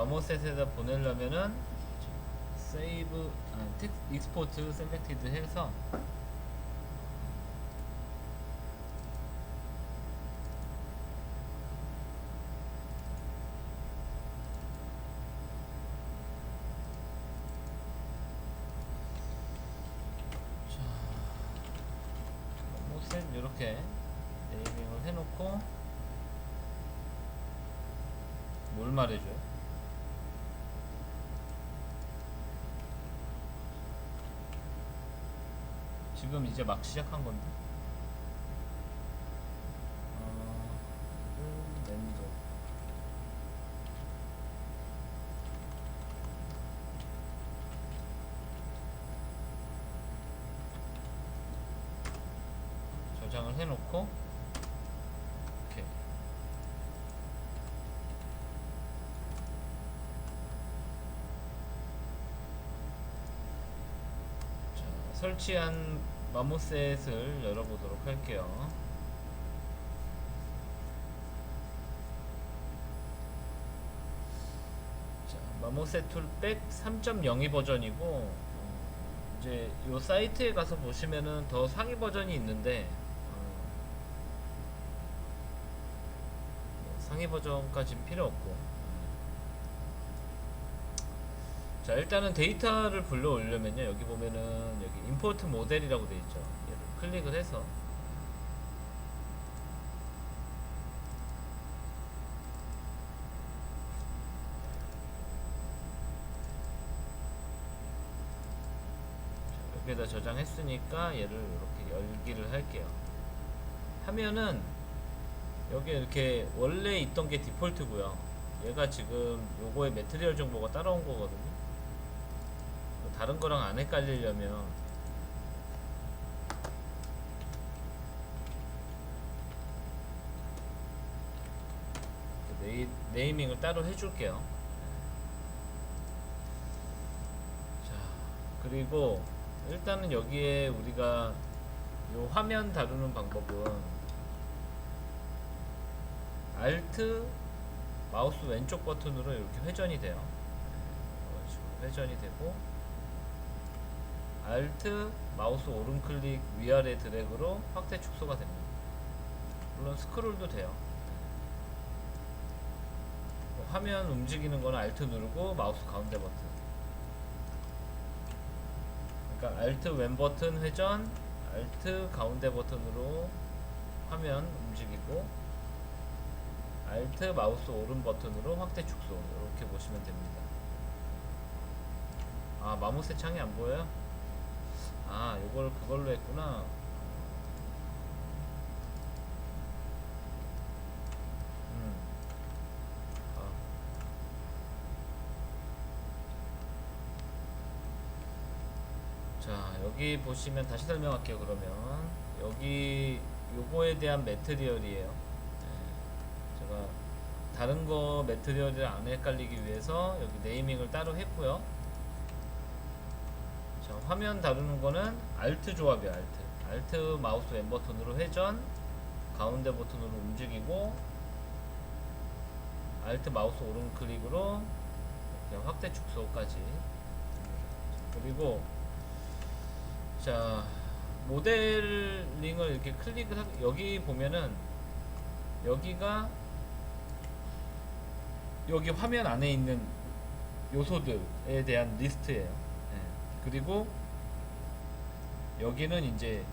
마모셋에다 보내려면은 세이브 익스포트 셀렉티드 해서 마모셋 이렇게 네이밍을 해놓고 뭘 말해줘요? 지금 이제 막 시작한 건데. 랜더. 저장을 해놓고 이렇게 자, 설치한 마모셋을 열어보도록 할게요. 자, 마모셋 툴백 3.02 버전이고 이제 요 사이트에 가서 보시면은 더 상위 버전이 있는데 상위 버전까지는 필요 없고 자 일단은 데이터를 불러 오려면요 여기 보면은 여기 임포트 모델이라고 되어 있죠. 얘를 클릭을 해서 여기에다 저장했으니까 얘를 이렇게 열기를 할게요. 하면은 여기 이렇게 원래 있던 게 디폴트고요. 얘가 지금 요거의 매트리얼 정보가 따라온 거거든요. 다른 거랑 안 헷갈리려면 네이밍을 따로 해줄게요. 자, 그리고 일단은 여기에 우리가 요 화면 다루는 방법은 Alt 마우스 왼쪽 버튼으로 이렇게 회전이 돼요. 이런 식으로 회전이 되고 Alt 마우스 오른 클릭 위아래 드래그로 확대 축소가 됩니다. 물론 스크롤도 돼요. 화면 움직이는 거는 Alt 누르고 마우스 가운데 버튼. 그러니까 Alt 왼 버튼 회전, Alt 가운데 버튼으로 화면 움직이고 Alt 마우스 오른 버튼으로 확대 축소 이렇게 보시면 됩니다. 아 마모셋 창이 안 보여요? 아 요걸 그걸로 했구나. 아. 자 여기 보시면 다시 설명할게요. 그러면 여기 요거에 대한 매트리얼이에요. 제가 다른 거 매트리얼을 안 헷갈리기 위해서 여기 네이밍을 따로 했고요. 자, 화면 다루는 거는 Alt 조합이에요. Alt 마우스 왼 버튼으로 회전, 가운데 버튼으로 움직이고 Alt 마우스 오른 클릭으로 이렇게 확대 축소까지. 그리고 자 모델링을 이렇게 클릭을 여기 보면은 여기가 여기 화면 안에 있는 요소들에 대한 리스트예요. 그리고 여기는 이제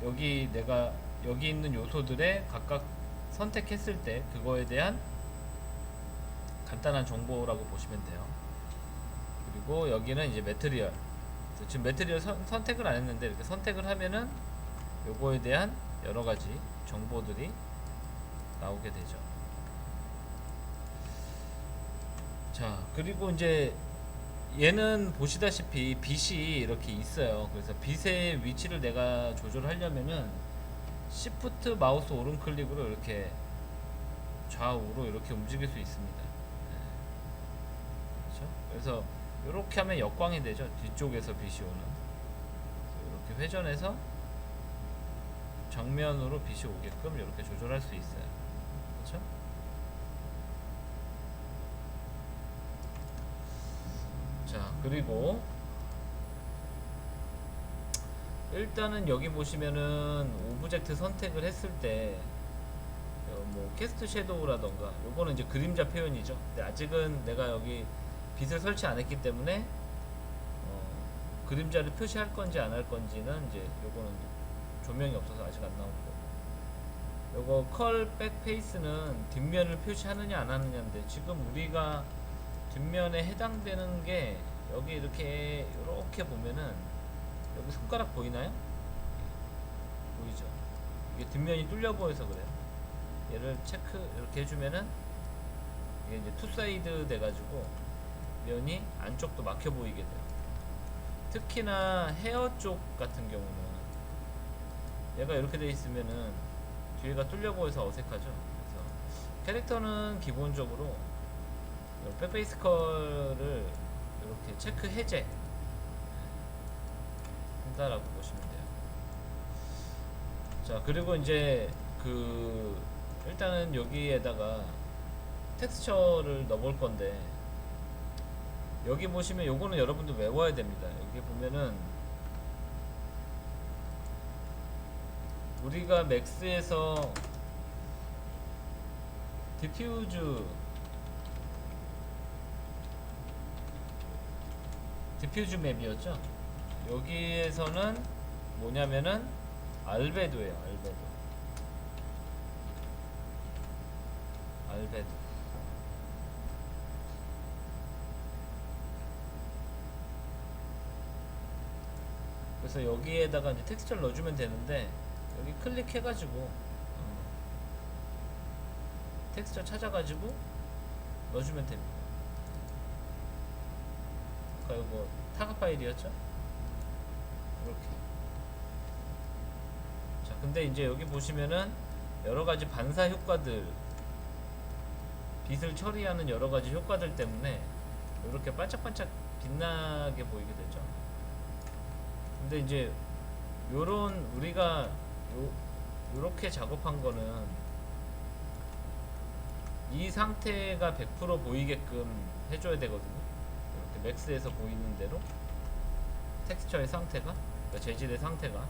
여기 내가 여기 있는 요소들에 각각 선택했을 때 그거에 대한 간단한 정보라고 보시면 돼요. 그리고 여기는 이제 매트리얼. 지금 매트리얼 선택을 안 했는데 이렇게 선택을 하면은 요거에 대한 여러 가지 정보들이 나오게 되죠. 자, 그리고 이제 얘는 보시다시피 빛이 이렇게 있어요. 그래서 빛의 위치를 내가 조절하려면은 Shift 마우스 오른 클릭으로 이렇게 좌우로 이렇게 움직일 수 있습니다. 그렇죠? 그래서 이렇게 하면 역광이 되죠. 뒤쪽에서 빛이 오는. 이렇게 회전해서 정면으로 빛이 오게끔 이렇게 조절할 수 있어요. 그렇죠? 그리고 일단은 여기 보시면은 오브젝트 선택을 했을 때 뭐 캐스트 섀도우라던가 요거는 이제 그림자 표현이죠. 근데 아직은 내가 여기 빛을 설치 안 했기 때문에 그림자를 표시할 건지 안 할 건지는 이제 요거는 조명이 없어서 아직 안 나오고, 요거 컬 백 페이스는 뒷면을 표시하느냐 안 하느냐인데, 지금 우리가 뒷면에 해당되는 게 여기 이렇게 보면은 여기 손가락 보이나요? 보이죠? 이게 뒷면이 뚫려 보여서 그래요. 얘를 체크 이렇게 해주면은 이게 이제 투사이드 돼가지고 면이 안쪽도 막혀 보이게 돼요. 특히나 헤어 쪽 같은 경우는 얘가 이렇게 돼 있으면은 뒤에가 뚫려 보여서 어색하죠. 그래서 캐릭터는 기본적으로 백페이스 컬을 이렇게 체크 해제 한다라고 보시면 돼요. 자, 그리고 이제 일단은 여기에다가 텍스처를 넣어볼 건데, 여기 보시면 요거는 여러분들 외워야 됩니다. 여기 보면은 우리가 맥스에서 디퓨즈 맵이었죠. 여기에서는 뭐냐면은 알베도예요. 알베도. 그래서 여기에다가 이제 텍스처를 넣어주면 되는데, 여기 클릭해가지고 텍스처 찾아가지고 넣어주면 됩니다. 아까 이거 타가 파일이었죠? 이렇게. 자, 근데 이제 여기 보시면은 여러가지 반사 효과들, 빛을 처리하는 여러가지 효과들 때문에 이렇게 반짝반짝 빛나게 보이게 되죠. 근데 이제 요런 우리가 요렇게 작업한 거는 이 상태가 100% 보이게끔 해줘야 되거든요. 이렇게 맥스에서 보이는 대로 텍스처의 상태가, 그러니까 재질의 상태가.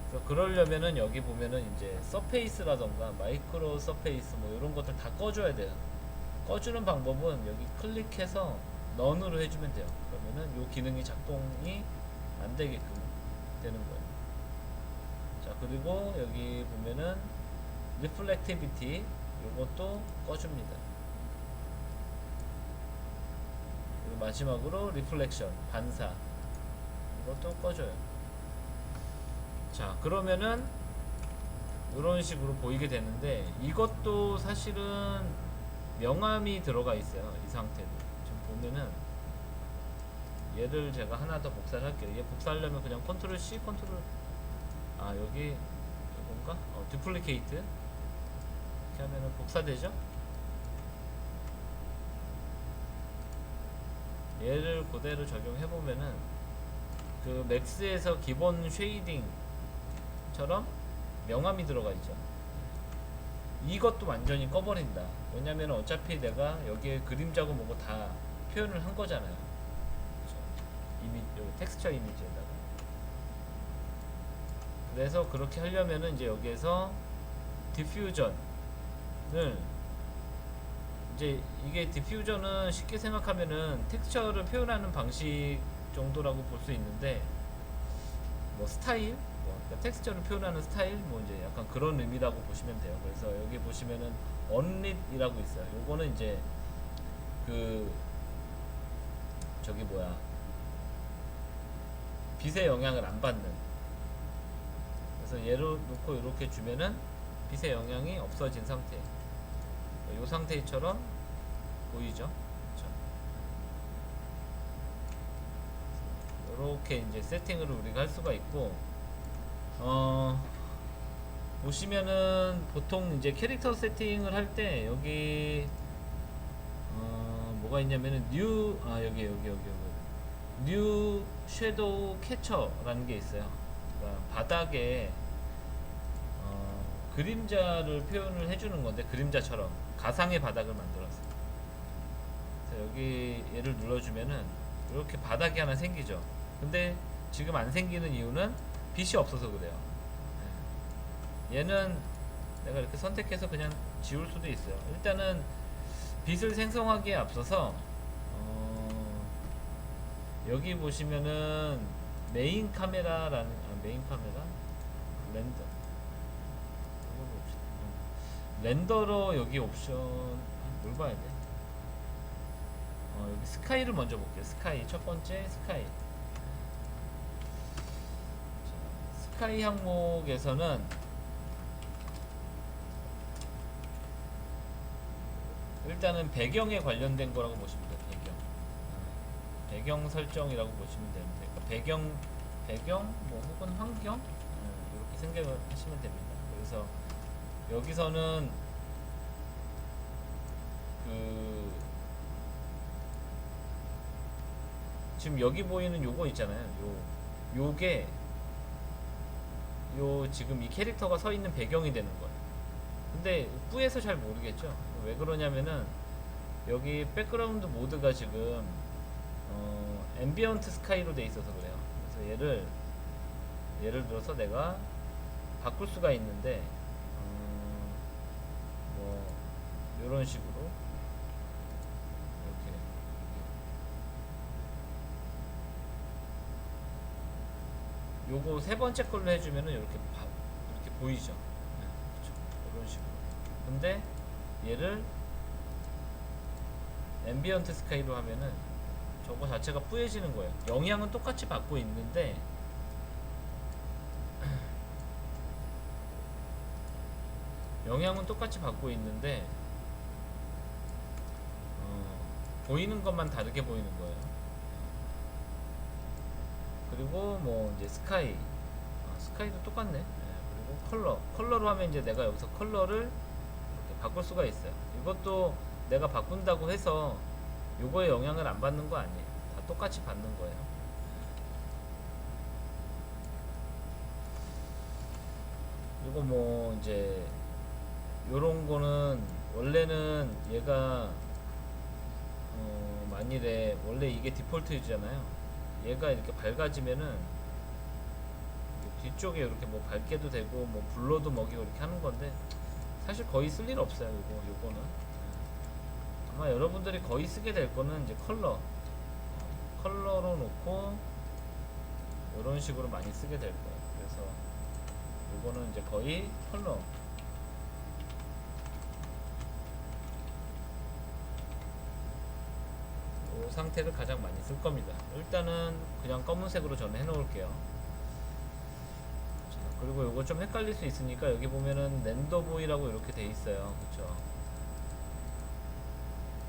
그래서 그러려면은 여기 보면은 이제 서페이스라던가 마이크로 서페이스 뭐 이런 것들 다 꺼줘야 돼요. 꺼주는 방법은 여기 클릭해서 넌으로 해주면 돼요. 그러면은 요 기능이 작동이 안 되게끔 되는 거예요. 자, 그리고 여기 보면은 리플렉티비티 요것도 꺼줍니다. 그리고 마지막으로 리플렉션 반사 이것도 꺼줘요. 자, 그러면은 이런 식으로 보이게 되는데, 이것도 사실은 명암이 들어가 있어요. 이 상태도 지금 보면은, 얘를 제가 하나 더 복사를 할게요. 얘 복사하려면 그냥 컨트롤 C 컨트롤 여기 이건가? 듀플리케이트 이렇게 하면은 복사되죠? 얘를 그대로 적용해보면은 그 맥스에서 기본 쉐이딩처럼 명암이 들어가 있죠. 이것도 완전히 꺼버린다. 왜냐면 어차피 내가 여기에 그림자고 뭐고 다 표현을 한 거잖아요. 여기 텍스처 이미지에다가. 그래서 그렇게 하려면은 이제 여기에서 디퓨전을, 이제 이게 디퓨전은 쉽게 생각하면은 텍스처를 표현하는 방식 정도라고 볼 수 있는데, 뭐 스타일, 그러니까 텍스처를 표현하는 스타일, 뭐 이제 약간 그런 의미라고 보시면 돼요. 그래서 여기 보시면은 언릿이라고 있어요. 요거는 이제 저기 뭐야, 빛의 영향을 안 받는. 그래서 얘를 놓고 이렇게 주면은 빛의 영향이 없어진 상태. 이 상태처럼 보이죠? 이렇게 이제 세팅을 우리가 할 수가 있고, 보시면은 보통 이제 캐릭터 세팅을 할 때 여기 뭐가 있냐면은 뉴 섀도우 캐쳐라는 게 있어요. 그러니까 바닥에 그림자를 표현을 해주는 건데, 그림자처럼 가상의 바닥을 만들었어요. 그래서 여기 얘를 눌러주면은 이렇게 바닥이 하나 생기죠. 근데 지금 안 생기는 이유는 빛이 없어서 그래요. 얘는 내가 이렇게 선택해서 그냥 지울 수도 있어요. 일단은 빛을 생성하기에 앞서서 여기 보시면은 메인 카메라라는 메인 카메라 렌더 이걸 봅시다. 렌더러 여기 옵션 뭘 봐야 돼? 여기 스카이를 먼저 볼게요. 스카이 첫 번째 스카이. 스카이 항목에서는 일단은 배경에 관련된 거라고 보시면 돼요. 배경 설정이라고 보시면 되는데 배경 뭐 혹은 환경 이렇게 생각을 하시면 됩니다. 그래서 여기서는 지금 여기 보이는 요거 있잖아요. 요게 지금 이 캐릭터가 서 있는 배경이 되는 거예요. 근데 뿌에서 잘 모르겠죠. 왜 그러냐면은 여기 백그라운드 모드가 지금 앰비언트 스카이로 돼 있어서 그래요. 그래서 예를 들어서 내가 바꿀 수가 있는데 뭐 이런 식으로 이렇게 요거 세 번째 걸로 해주면은 이렇게 보이죠. 네, 그렇죠. 이런 식으로. 근데 얘를 앰비언트 스카이로 하면은 저거 자체가 뿌얘지는 거예요. 영향은 똑같이 받고 있는데 보이는 것만 다르게 보이는 거예요. 그리고 뭐 이제 스카이도 똑같네. 그리고 컬러로 하면 이제 내가 여기서 컬러를 이렇게 바꿀 수가 있어요. 이것도 내가 바꾼다고 해서 요거에 영향을 안 받는 거 아니에요. 다 똑같이 받는 거예요. 그리고 뭐 이제 요런 거는 원래는 얘가 만일에 원래 이게 디폴트 유지잖아요. 얘가 이렇게 밝아지면은 뒤쪽에 이렇게 뭐 밝게도 되고 뭐 블러도 먹이고 이렇게 하는 건데 사실 거의 쓸 일 없어요. 요거는 아마 여러분들이 거의 쓰게 될 거는 이제 컬러로 놓고 이런 식으로 많이 쓰게 될 거예요. 그래서 요거는 이제 거의 컬러 이 상태를 가장 많이 쓸 겁니다. 일단은 그냥 검은색으로 저는 해 놓을게요. 그리고 요거 좀 헷갈릴 수 있으니까 여기 보면은 렌더보이라고 이렇게 돼 있어요. 그쵸?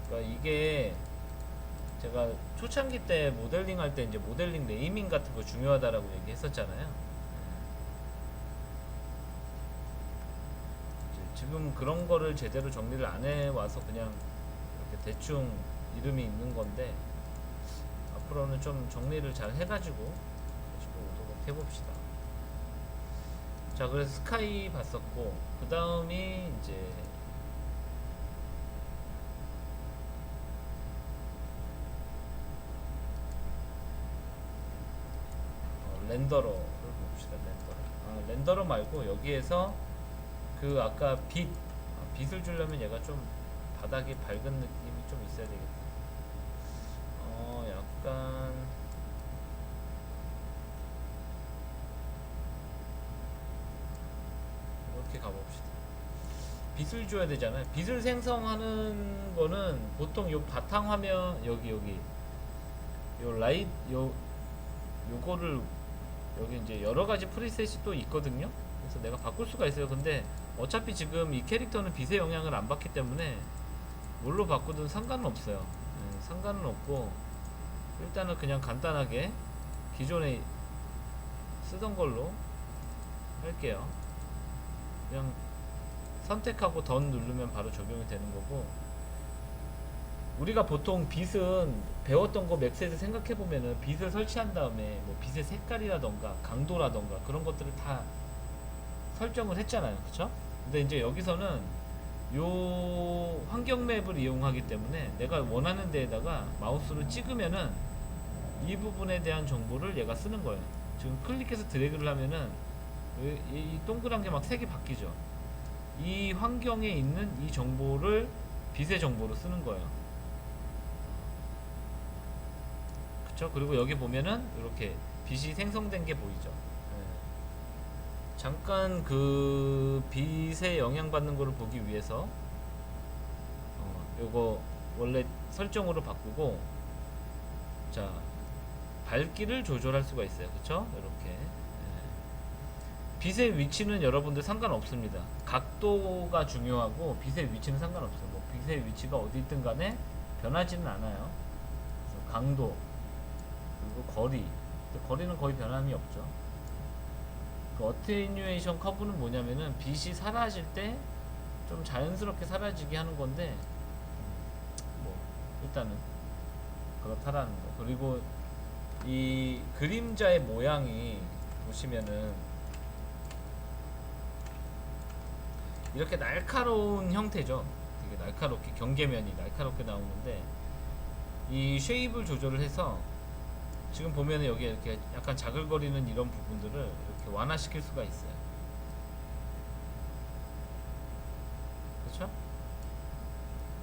그러니까 이게 제가 초창기 때 모델링 할 때 이제 모델링 네이밍 같은 거 중요하다라고 얘기했었잖아요. 지금 그런 거를 제대로 정리를 안 해와서 그냥 이렇게 대충 이름이 있는 건데 앞으로는 좀 정리를 잘 해가지고 오도록 해봅시다. 자, 그래서 스카이 봤었고 그 다음이 이제 렌더러를 봅시다. 렌더러 말고 여기에서 그 아까 빛을 주려면 얘가 좀 바닥이 밝은 느낌이 좀 있어야 되겠다. 약간 이렇게 가봅시다. 빛을 줘야 되잖아요. 빛을 생성하는 거는 보통 요 바탕 화면 요 요거를 여기 이제 여러 가지 프리셋이 또 있거든요. 그래서 내가 바꿀 수가 있어요. 근데 어차피 지금 이 캐릭터는 빛의 영향을 안 받기 때문에 뭘로 바꾸든 상관은 없어요. 상관은 없고 일단은 그냥 간단하게 기존에 쓰던 걸로 할게요. 그냥 선택하고 던 누르면 바로 적용이 되는 거고, 우리가 보통 빛은 배웠던 거 맥스에서 생각해 보면은 빛을 설치한 다음에 뭐 빛의 색깔이라던가 강도라던가 그런 것들을 다 설정을 했잖아요. 그쵸? 근데 이제 여기서는 요 환경 맵을 이용하기 때문에 내가 원하는 데에다가 마우스로 찍으면은 이 부분에 대한 정보를 얘가 쓰는 거예요. 지금 클릭해서 드래그를 하면은 이 동그란 게 막 색이 바뀌죠. 이 환경에 있는 이 정보를 빛의 정보로 쓰는 거예요. 그쵸? 그리고 여기 보면은 이렇게 빛이 생성된 게 보이죠. 잠깐 그 빛에 영향받는 거를 보기 위해서 요거 원래 설정으로 바꾸고, 자 밝기를 조절할 수가 있어요. 그쵸? 이렇게 빛의 위치는 여러분들 상관없습니다. 각도가 중요하고 빛의 위치는 상관없어요. 뭐 빛의 위치가 어디 있든 간에 변하지는 않아요. 그래서 강도, 그리고 거리, 거리는 거의 변함이 없죠. 그 어테뉴에이션 커브는 뭐냐면은 빛이 사라질 때 좀 자연스럽게 사라지게 하는 건데, 뭐 일단은 그렇다라는 거. 그리고 이 그림자의 모양이 보시면은 이렇게 날카로운 형태죠. 되게 날카롭게, 경계면이 날카롭게 나오는데, 이 쉐입을 조절을 해서 지금 보면은 여기 이렇게 약간 자글거리는 이런 부분들을 이렇게 완화시킬 수가 있어요. 그렇죠?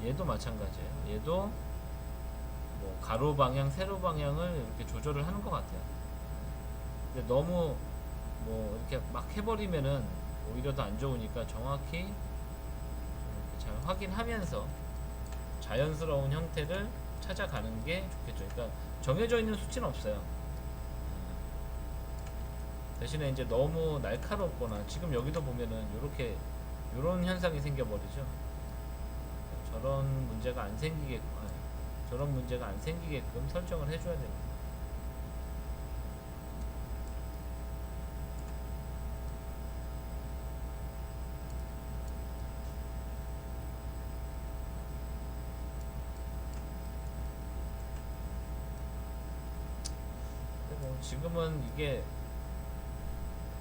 얘도 마찬가지예요. 얘도 뭐 가로 방향, 세로 방향을 이렇게 조절을 하는 것 같아요. 근데 너무 뭐 이렇게 막 해버리면은 오히려 더 안 좋으니까 정확히 이렇게 잘 확인하면서 자연스러운 형태를 찾아가는 게 좋겠죠. 그러니까 정해져 있는 수치는 없어요. 대신에 이제 너무 날카롭거나, 지금 여기도 보면은 이렇게 요런 현상이 생겨버리죠. 저런 문제가 안 생기게끔, 저런 문제가 안 생기게끔 설정을 해줘야 됩니다. 지금은 이게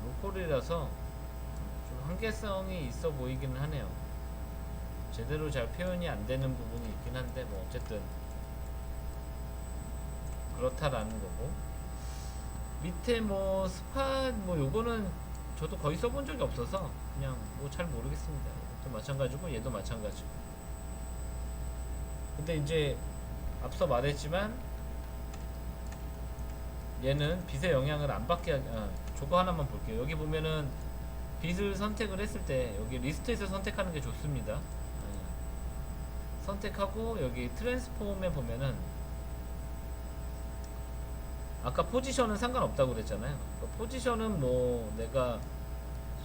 로컬이라서 좀 한계성이 있어 보이기는 하네요. 제대로 잘 표현이 안 되는 부분이 있긴 한데, 뭐 어쨌든 그렇다라는 거고, 밑에 뭐 스팟 뭐 요거는 저도 거의 써본 적이 없어서 그냥 뭐 잘 모르겠습니다. 이것도 마찬가지고 얘도 마찬가지고. 근데 이제 앞서 말했지만 얘는 빛의 영향을 안 받게 저거 하나만 볼게요. 여기 보면은 빛을 선택을 했을 때 여기 리스트에서 선택하는 게 좋습니다. 선택하고 여기 트랜스폼에 보면은 아까 포지션은 상관없다고 그랬잖아요. 포지션은 뭐 내가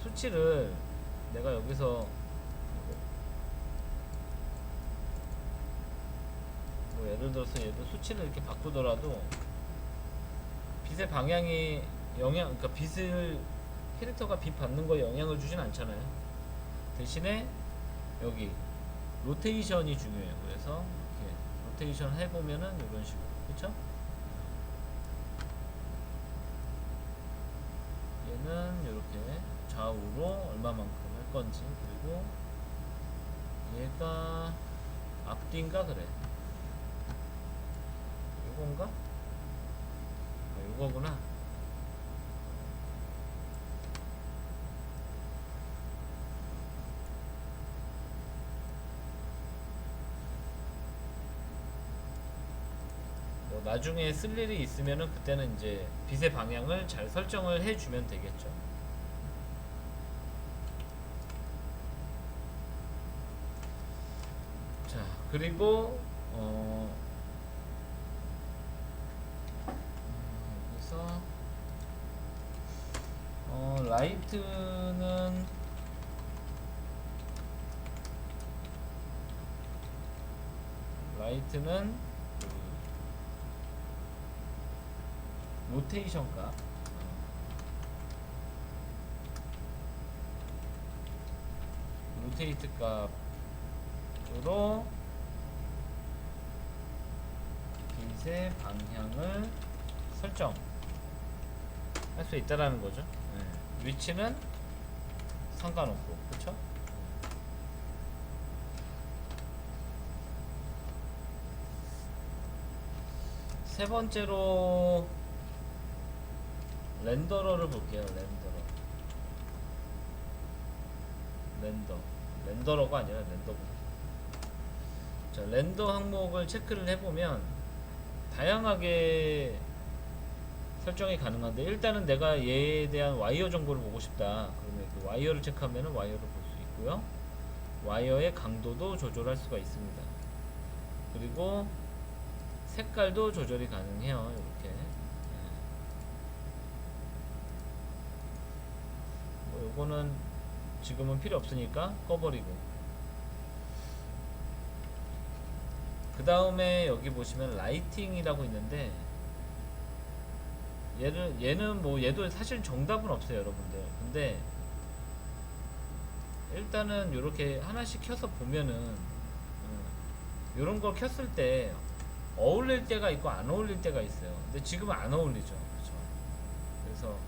수치를 내가 여기서 뭐 예를 들어서 얘도 수치를 이렇게 바꾸더라도 빛의 방향이 그러니까 빛을, 캐릭터가 빛 받는 거에 영향을 주진 않잖아요. 대신에 여기 로테이션이 중요해요. 그래서 이렇게 로테이션 해보면은 이런 식으로, 그쵸? 얘는 이렇게 좌우로 얼마만큼 할 건지, 그리고 얘가 앞뒤인가 그래. 요건가? 요거구나. 뭐 나중에 쓸 일이 있으면은 그때는 이제 빛의 방향을 잘 설정을 해주면 되겠죠. 자, 그리고 여기서 라이트는 그 로테이션 값, 로테이트 값으로 빛의 방향을 설정할 수 있다라는 거죠. 위치는 상관없고, 그쵸? 세 번째로 렌더러를 볼게요. 렌더러가 아니라 렌더러. 자, 렌더 항목을 체크를 해보면 다양하게 설정이 가능한데, 일단은 내가 얘에 대한 와이어 정보를 보고 싶다 그러면 그 와이어를 체크하면 와이어를 볼 수 있고요. 와이어의 강도도 조절할 수가 있습니다. 그리고 색깔도 조절이 가능해요. 이렇게. 뭐 요거는 지금은 필요 없으니까 꺼버리고, 그 다음에 여기 보시면 라이팅이라고 있는데, 얘는 뭐 얘도 사실 정답은 없어요, 여러분들. 근데 일단은 이렇게 하나씩 켜서 보면은 이런 걸 켰을 때 어울릴 때가 있고 안 어울릴 때가 있어요. 근데 지금은 안 어울리죠, 그렇죠? 그래서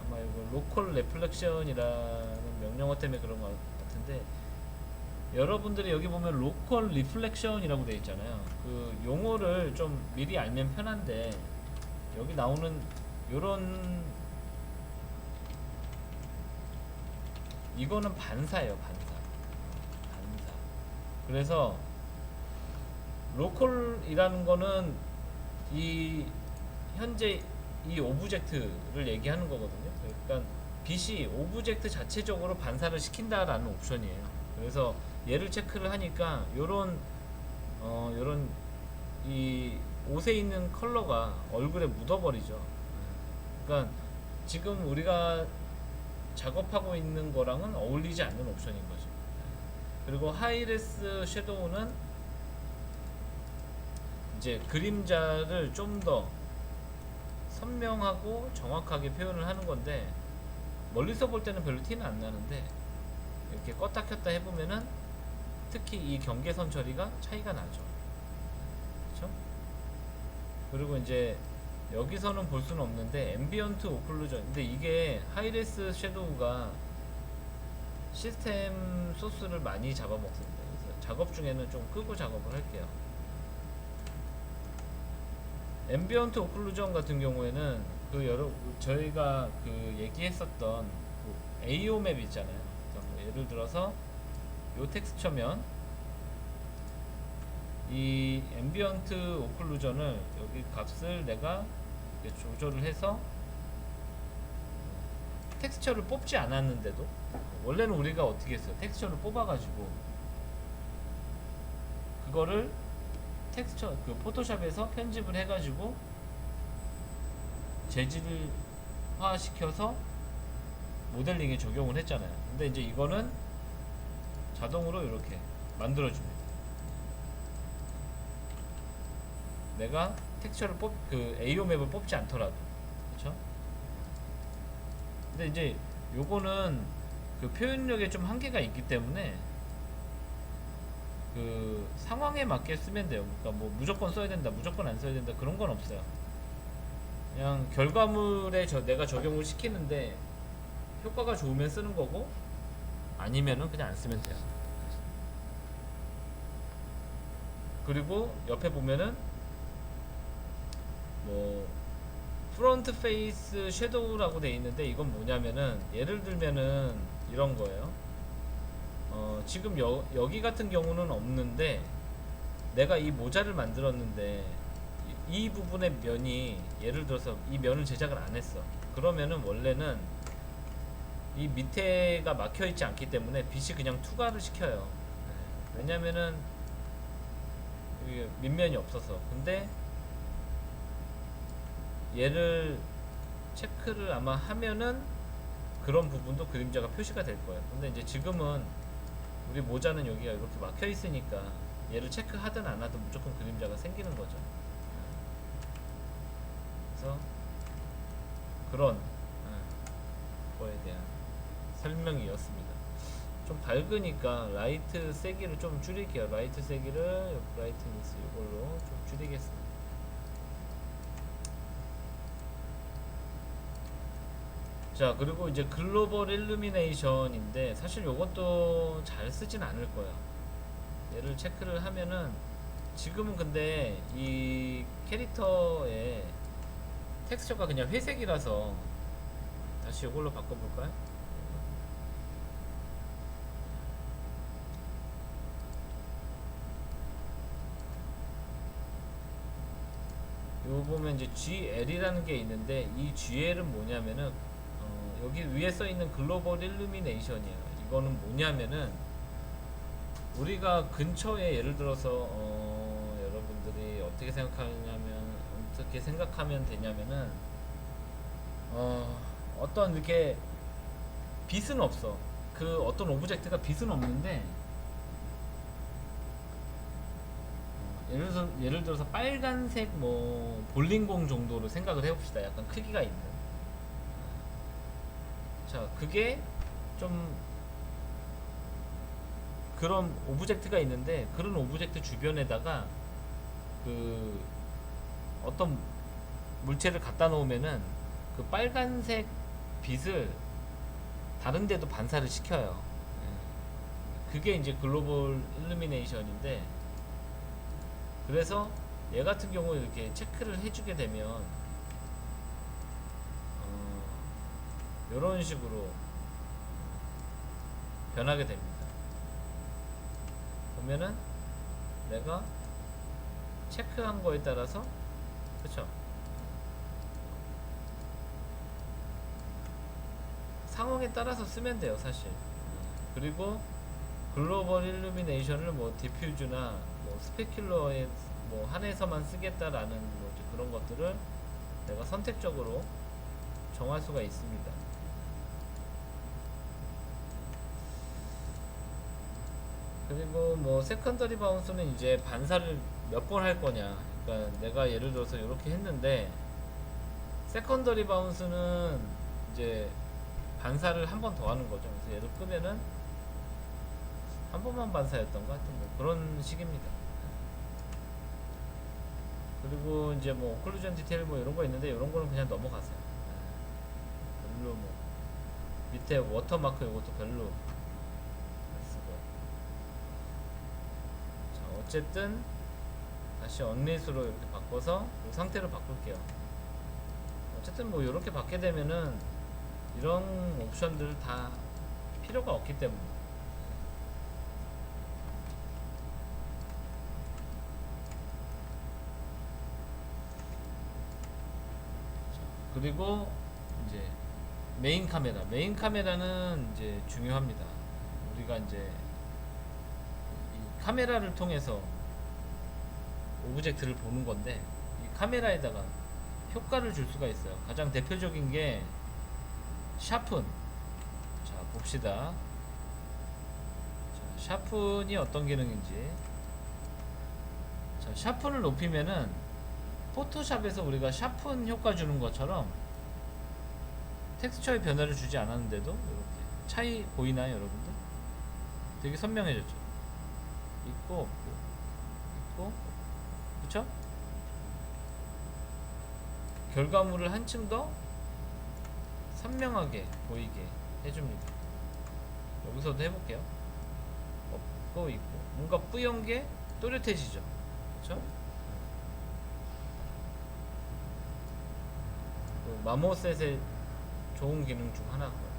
아마 이거 로컬 레플렉션이라는 명령어 때문에 그런 것 같은데, 여러분들이 여기 보면 로컬 리플렉션이라고 되어 있잖아요. 그 용어를 좀 미리 알면 편한데, 여기 나오는 요런, 이거는 반사예요, 반사. 그래서 로컬이라는 거는 이 현재 이 오브젝트를 얘기하는 거거든요. 그러니까 빛이 오브젝트 자체적으로 반사를 시킨다라는 옵션이에요. 그래서 얘를 체크를 하니까 요런 이 옷에 있는 컬러가 얼굴에 묻어버리죠. 그러니까 지금 우리가 작업하고 있는 거랑은 어울리지 않는 옵션인 거죠. 그리고 하이레스 섀도우는 이제 그림자를 좀 더 선명하고 정확하게 표현을 하는 건데, 멀리서 볼 때는 별로 티는 안 나는데 이렇게 껐다 켰다 해보면은 특히 이 경계선 처리가 차이가 나죠. 그렇죠? 그리고 이제 여기서는 볼 수는 없는데 앰비언트 오클루전, 근데 이게 하이레스 섀도우가 시스템 소스를 많이 잡아먹습니다. 그래서 작업 중에는 좀 끄고 작업을 할게요. 앰비언트 오클루전 같은 경우에는 저희가 그 얘기했었던 그 AO 맵 있잖아요. 뭐 예를 들어서 요 텍스처면 이 앰비언트 오클루전을 여기 값을 내가 조절을 해서 텍스처를 뽑지 않았는데도, 원래는 우리가 어떻게 했어요? 텍스처를 뽑아가지고 그거를 텍스처 그 포토샵에서 편집을 해가지고 재질화 시켜서 모델링에 적용을 했잖아요. 근데 이제 이거는 자동으로 이렇게 만들어줍니다. 내가 텍스처를 그 AO 맵을 뽑지 않더라도, 그렇죠? 근데 이제 요거는 그 표현력에 좀 한계가 있기 때문에 그 상황에 맞게 쓰면 돼요. 그러니까 뭐 무조건 써야 된다, 무조건 안 써야 된다, 그런 건 없어요. 그냥 결과물에 내가 적용을 시키는데 효과가 좋으면 쓰는 거고, 아니면은 그냥 안 쓰면 돼요. 그리고 옆에 보면은 뭐 프론트 페이스 섀도우라고 돼 있는데, 이건 뭐냐면은 예를 들면은 이런 거예요. 지금 여기 같은 경우는 없는데 내가 이 모자를 만들었는데 이 부분의 면이, 예를 들어서 이 면을 제작을 안 했어. 그러면은 원래는 이 밑에가 막혀 있지 않기 때문에 빛이 그냥 투과를 시켜요. 왜냐면은 밑면이 없어서. 근데 얘를 체크를 아마 하면은 그런 부분도 그림자가 표시가 될 거예요. 근데 이제 지금은 우리 모자는 여기가 이렇게 막혀 있으니까 얘를 체크하든 안 하든 무조건 그림자가 생기는 거죠. 그래서 그런 거에 대한 설명이었습니다. 좀 밝으니까 라이트 세기를 좀 줄일게요. 라이트 세기를 브라이트니스 이걸로 좀 줄이겠습니다. 자, 그리고 이제 글로벌 일루미네이션인데 사실 요것도 잘 쓰진 않을 거야. 얘를 체크를 하면은 지금은 근데 이 캐릭터의 텍스처가 그냥 회색이라서 다시 이걸로 바꿔볼까요? 요 보면 이제 GL이라는 게 있는데 이 GL은 뭐냐면은 여기 위에 써 있는 글로벌 일루미네이션이에요. 이거는 뭐냐면은 우리가 근처에 예를 들어서 여러분들이 어떻게 생각하면 되냐면은 어떤 이렇게 빛은 없어. 그 어떤 오브젝트가 빛은 없는데 예를 들어서 빨간색 뭐 볼링공 정도로 생각을 해봅시다. 약간 크기가 있는. 자, 그게 좀 그런 오브젝트가 있는데 그런 오브젝트 주변에다가 그 어떤 물체를 갖다 놓으면은 그 빨간색 빛을 다른 데도 반사를 시켜요. 그게 이제 글로벌 일루미네이션인데, 그래서 얘 같은 경우에 이렇게 체크를 해주게 되면 이런 식으로 변하게 됩니다. 보면은 내가 체크한 거에 따라서, 그쵸, 상황에 따라서 쓰면 돼요 사실. 그리고 글로벌 일루미네이션을 뭐 디퓨즈나 뭐 스페큘러에 뭐 한해서만 쓰겠다라는 뭐 이제 그런 것들을 내가 선택적으로 정할 수가 있습니다. 그리고 뭐 세컨더리 바운스는 이제 반사를 몇 번 할 거냐. 그러니까 내가 예를 들어서 이렇게 했는데 세컨더리 바운스는 이제 반사를 한 번 더 하는 거죠. 그래서 얘를 끄면은 한 번만 반사였던가 하여튼 뭐 그런 식입니다. 그리고 이제 뭐 오클루전 디테일 뭐 이런 거 있는데 이런 거는 그냥 넘어가세요. 별로 뭐 밑에 워터마크 이것도 별로 안 쓰고. 자, 어쨌든 다시 언릿으로 이렇게 바꿔서 이 상태로 바꿀게요. 어쨌든 뭐 이렇게 받게 되면은 이런 옵션들 다 필요가 없기 때문에. 그리고 이제 메인 카메라는 이제 중요합니다. 우리가 이제 이 카메라를 통해서 오브젝트를 보는 건데 이 카메라에다가 효과를 줄 수가 있어요. 가장 대표적인 게 샤픈. 자, 봅시다. 자, 샤픈이 어떤 기능인지. 자, 샤픈을 높이면은 포토샵에서 우리가 샤픈 효과 주는 것처럼 텍스처의 변화를 주지 않았는데도 이렇게 차이 보이나요, 여러분들? 되게 선명해졌죠. 있고 없고 있고 없고. 그쵸? 결과물을 한층 더 선명하게 보이게 해줍니다. 여기서도 해볼게요. 없고 있고 뭔가 뿌연 게 또렷해지죠. 그쵸? 마모셋의 좋은 기능 중 하나고요.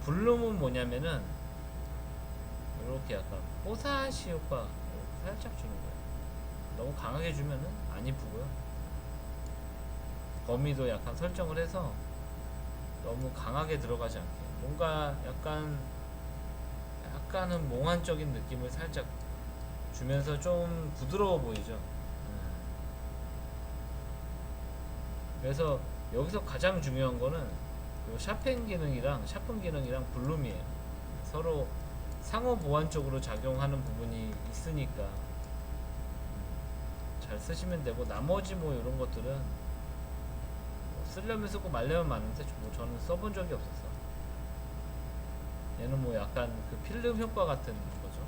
블룸은 뭐냐면은 이렇게 약간 뽀사시 효과 이렇게 살짝 주는 거예요. 너무 강하게 주면은 안 이쁘고요. 범위도 약간 설정을 해서 너무 강하게 들어가지 않게 뭔가 약간은 몽환적인 느낌을 살짝 주면서 좀 부드러워 보이죠. 그래서 여기서 가장 중요한 거는 요 샤펜 기능이랑 샤픈 기능이랑 블룸이에요. 서로 상호 보완적으로 작용하는 부분이 있으니까 잘 쓰시면 되고, 나머지 뭐 이런 것들은 뭐 쓰려면 쓰고 말려면 마는데 뭐 저는 써본 적이 없어서. 얘는 뭐 약간 그 필름 효과 같은 거죠.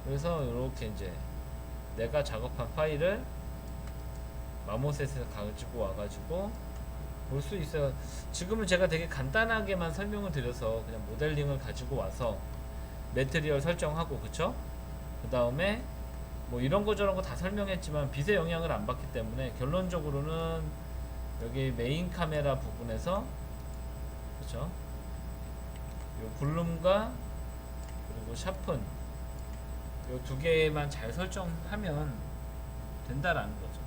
그래서 이렇게 이제 내가 작업한 파일을 마모셋에서 가지고 와가지고 볼 수 있어요. 지금은 제가 되게 간단하게만 설명을 드려서 그냥 모델링을 가지고 와서 매트리얼 설정하고, 그쵸? 그 다음에 뭐 이런 거 저런 거 다 설명했지만 빛의 영향을 안 받기 때문에 결론적으로는 여기 메인 카메라 부분에서, 그쵸? 요 볼륨과 그리고 샤픈 요 두 개만 잘 설정하면 된다라는 거죠.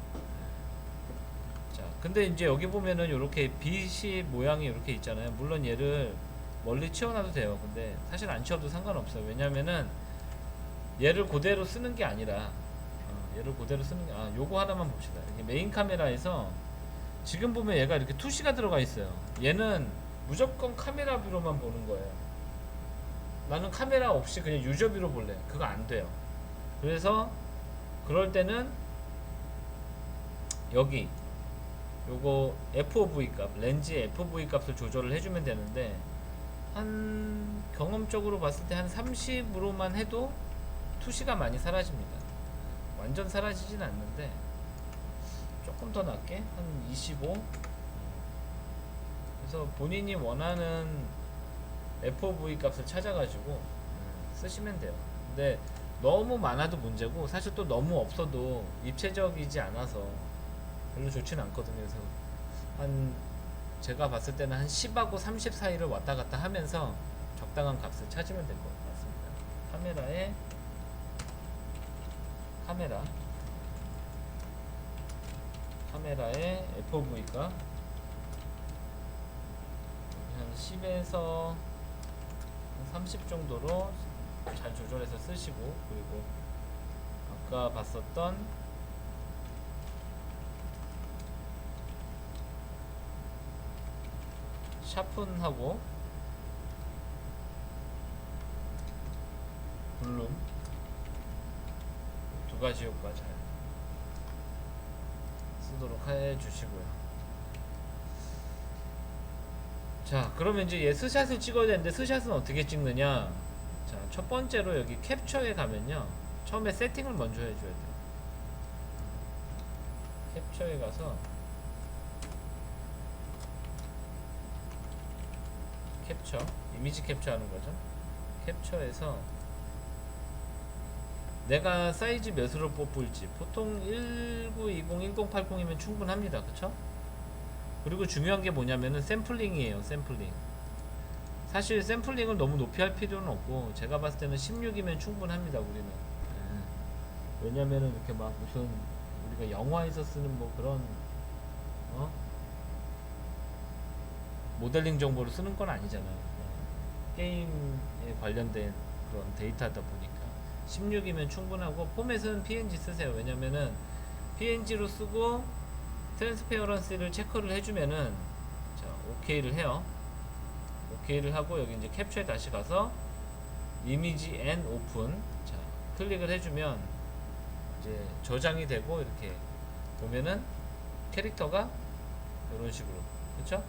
자, 근데 이제 여기 보면은 이렇게 빛이 모양이 이렇게 있잖아요. 물론 얘를 멀리 치워놔도 돼요. 근데 사실 안 치워도 상관없어요. 왜냐면은 얘를 그대로 쓰는 게 아니라 얘를 그대로 쓰는 게 요거 하나만 봅시다. 이게 메인 카메라에서 지금 보면 얘가 이렇게 투시가 들어가 있어요. 얘는 무조건 카메라 뷰로만 보는 거예요. 나는 카메라 없이 그냥 유저 뷰로 볼래. 그거 안 돼요. 그래서 그럴 때는 여기 요거 FOV 값, 렌즈의 FOV 값을 조절을 해주면 되는데, 한 경험적으로 봤을 때 한 30으로만 해도 투시가 많이 사라집니다. 완전 사라지진 않는데 조금 더 낮게 한 25. 그래서 본인이 원하는 FOV 값을 찾아가지고 쓰시면 돼요. 근데 너무 많아도 문제고, 사실 또 너무 없어도 입체적이지 않아서 별로 좋진 않거든요. 그래서 한 제가 봤을 때는 한 10하고 30 사이를 왔다 갔다 하면서 적당한 값을 찾으면 될 것 같습니다. 카메라의 FOV가 한 10에서 30 정도로 잘 조절해서 쓰시고, 그리고 아까 봤었던 샤픈하고 볼륨 두 가지 효과 잘 쓰도록 해 주시고요. 자, 그러면 이제 얘 스샷을 찍어야 되는데, 스샷은 어떻게 찍느냐? 자, 첫 번째로 여기 캡처에 가면요, 처음에 세팅을 먼저 해줘야 돼요. 캡처에 가서 캡처, 이미지 캡처하는 거죠. 캡처에서 내가 사이즈 몇으로 뽑을지, 보통 1920, 1080이면 충분합니다. 그쵸? 그리고 중요한 게 뭐냐면은 샘플링이에요. 샘플링. 사실 샘플링을 너무 높이 할 필요는 없고, 제가 봤을 때는 16이면 충분합니다. 우리는. 왜냐면은 이렇게 막 무슨 우리가 영화에서 쓰는 뭐 그런 모델링 정보를 쓰는 건 아니잖아요. 게임에 관련된 그런 데이터다 보니까 16이면 충분하고, 포맷은 PNG 쓰세요. 왜냐면은 PNG로 쓰고 트랜스페어런스를 체크를 해주면은, 자, OK를 해요. OK를 하고 여기 이제 캡처에 다시 가서 이미지 앤 오픈, 자, 클릭을 해주면 이제 저장이 되고, 이렇게 보면은 캐릭터가 이런 식으로, 그쵸?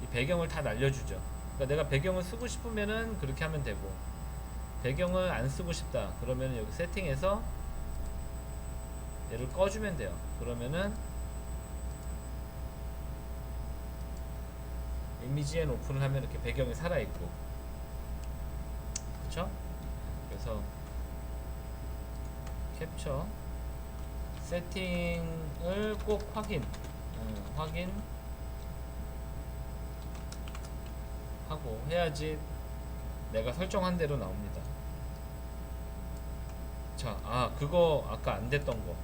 이 배경을 다 날려주죠. 그러니까 내가 배경을 쓰고 싶으면은 그렇게 하면 되고, 배경을 안 쓰고 싶다 그러면은 여기 세팅에서 얘를 꺼주면 돼요. 그러면은 이미지 앤 오픈을 하면 이렇게 배경이 살아있고, 그쵸? 그래서 캡처 세팅을 꼭 확인하고 해야지 내가 설정한 대로 나옵니다. 자, 그거 아까 안 됐던 거,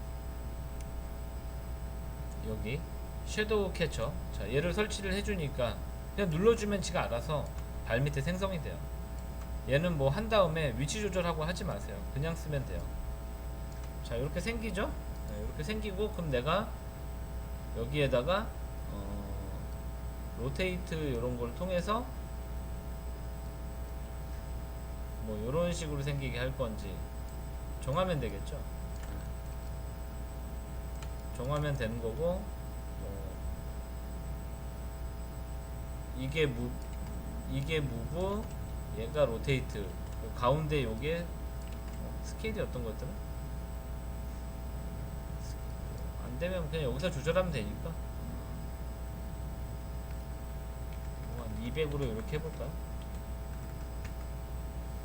여기 섀도우 캐쳐, 자, 얘를 설치를 해주니까 그냥 눌러주면 지가 알아서 발 밑에 생성이 돼요. 얘는 뭐 한 다음에 위치 조절하고 하지 마세요. 그냥 쓰면 돼요. 자, 이렇게 생기죠? 이렇게 생기고, 그럼 내가 여기에다가 로테이트 이런 걸 통해서 뭐 이런 식으로 생기게 할 건지 정하면 되겠죠. 정하면 되는 거고, 이게 무브, 얘가 로테이트, 가운데 요게 스케일이 어떤 것들은 되면 그냥 여기서 조절하면 되니까 한 200으로 이렇게 해볼까요?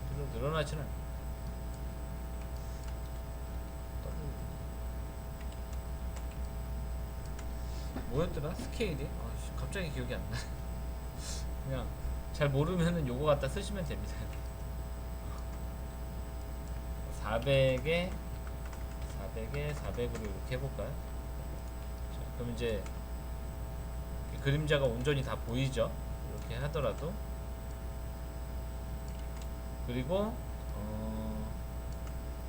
별로 늘어나지는 않아요. 뭐였더라? 스케일이? 갑자기 기억이 안 나. 그냥 잘 모르면은 요거 갖다 쓰시면 됩니다. 400에 400으로 이렇게 해볼까요? 자, 그럼 이제 그림자가 온전히 다 보이죠? 이렇게 하더라도. 그리고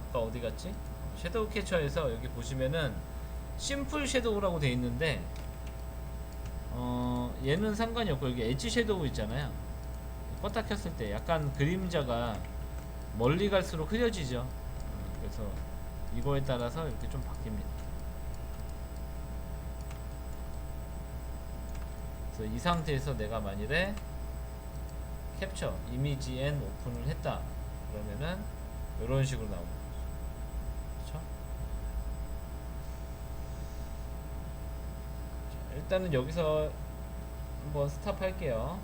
아까 어디 갔지? 섀도우 캐쳐에서 여기 보시면은 심플 섀도우라고 돼 있는데 얘는 상관이 없고 여기 엣지 섀도우 있잖아요. 껐다 켰을 때 약간 그림자가 멀리 갈수록 흐려지죠. 그래서 이거에 따라서 이렇게 좀 바뀝니다. 그래서 이 상태에서 내가 만일에 캡처 이미지 앤 오픈을 했다 그러면은 이런 식으로 나오는 거죠. 그렇죠? 자, 일단은 여기서 한번 스탑 할게요.